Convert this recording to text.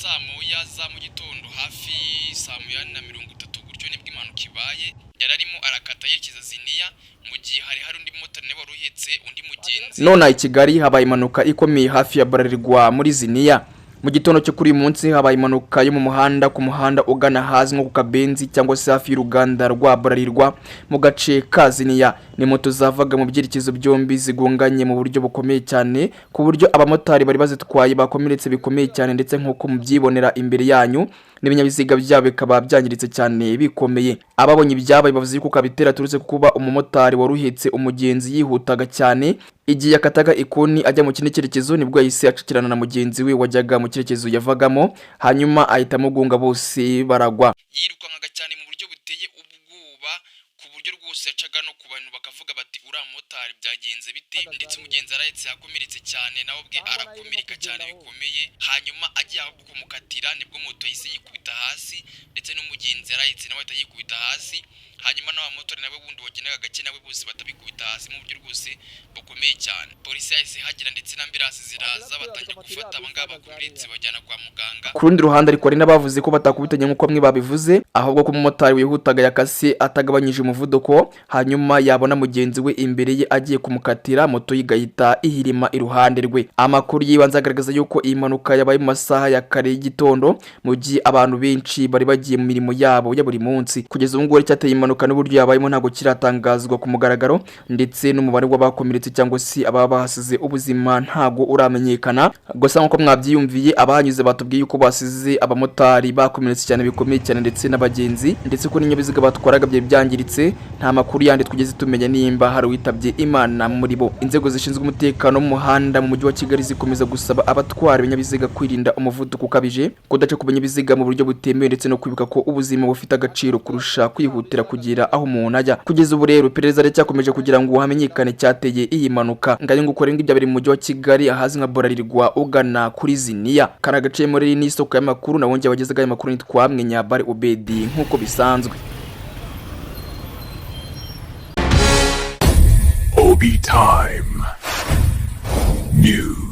saa moya za mu gitondo hafi saa moya na 30 gutyo nibwo impanuka ibaye. Yari arimo arakata yerekeza Ziniya mu gihe hari undi motari nawe waruhetse undi mugenzi. None i Kigali habaye impanuka ikomeye hafi ya Bralirwa muri Ziniya. Mu gitondo cyo kuri munsi habaye impanuka yo mu muhanda ku muhanda ugana hazi nko ku Kabenzi cyangwa se hafi y'uruganda rwa Bralirwa mu gace ka Ziniya. Ni moto zavaga mu byerekezo byombi zigonganye mu buryo bukomeye cyane ku buryo abamotari bari bazitwaye bakomeretse bikomeye cyane, ndetse nk'uko mubyibonera imbere yanyu n'ibinyabiziga byabo bikaba byangiritse cyane bikomeye. Ababonye ibyabaye bavuze ko kabitera turutse kuba umumotari waruhetse umugenzi yihutaga cyane igihe yakataga ikoni ajya mu kindi cyerekezo, nibwo yahise acikirana na mugenzi we wajyaga mu cyerekezo yavagamo, hanyuma ahita amugonga bose baragwa. Yirukankaga cyane mu buryo buteye ubwoba ku buryo rwose yacaga no ku bantu bakavuga bati uriya motari byagenze bite, ndetse umugenzi arahetse yakomeretse cyane nawe ubwe arakomereka cyane bikomeye. Hanyuma agiye kumukatira nibwo moto yahise yikubita hasi, ndetse n'umugenzi arahetse nawe ahita yikubita hasi. Hanyuma n'abamotori nawe bundi wagenaga gake nawe bose batabikubita hasi mu buryo rwose bukomeye cyane. Polisi yahise hagira ndetse n'ambulance ziraza batangira gufata abangaba bakomeretse bajyana kwa muganga. Ku rundi ruhande ariko hari n'abavuze ko batakubitanye nk'uko bamwe babivuze, ahubwo ko umumotari wihutaga yakase atagabanyije umuvuduko, hanyuma yabona mugenzi we imbere ye agiye kumukatira, moto igahita ihirima iruhande rwe. Amakuru yibanze agaragaza yuko iyi mpanuka yabaye mu masaha ya kare y'igitondo mu gihe abantu benshi bari bagiye mu mirimo yabo ya buri munsi. Kugeza ubu ngubu cyateye impanuka n'uburyo yabayemo ntabwo kiratangazwa ku mugaragaro, ndetse n'umubare w'abakomeretse cyangwa se ababa bahasize ubuzima ntabwo uramenyekana. Gusa nk'uko mwabyiyumviye abahanyuze batubwiye yuko basize abamotari bakomeretse cyane bikomeye cyane, ndetse n'abagenzi, ndetse ko n'inyabiziga batwaraga bye byangiritse. Nta makuru yandi twigeze tumenya nimba hari witabye Imana muri bo. Inzego zishinzwe umutekano mu muhanda mu mujyi wa Kigali zikomeza gusaba abatwara ibinyabiziga kwirinda umuvuduko ukabije, kudaca ku binyabiziga mu buryo butemewe, ndetse no kwibuka ko ubuzima bufite agaciro kurusha kwihutira kugira aho umuntu ajya. Kugeza ubu rero iperereza ricyakomeje kugira ngo hamenyekane cyateye iyi mpanuka. Ngaye ngo ukorenga ibya biri mu mujyi wa Kigali ahazi nka Bralirwa ugana kuri Ziniya. Kana gace muri ni isoko y'amakuru na wongeye wagezaga amakuru nitwamwe Nyabari Obedi nkuko bisanzwe. Obi Time News.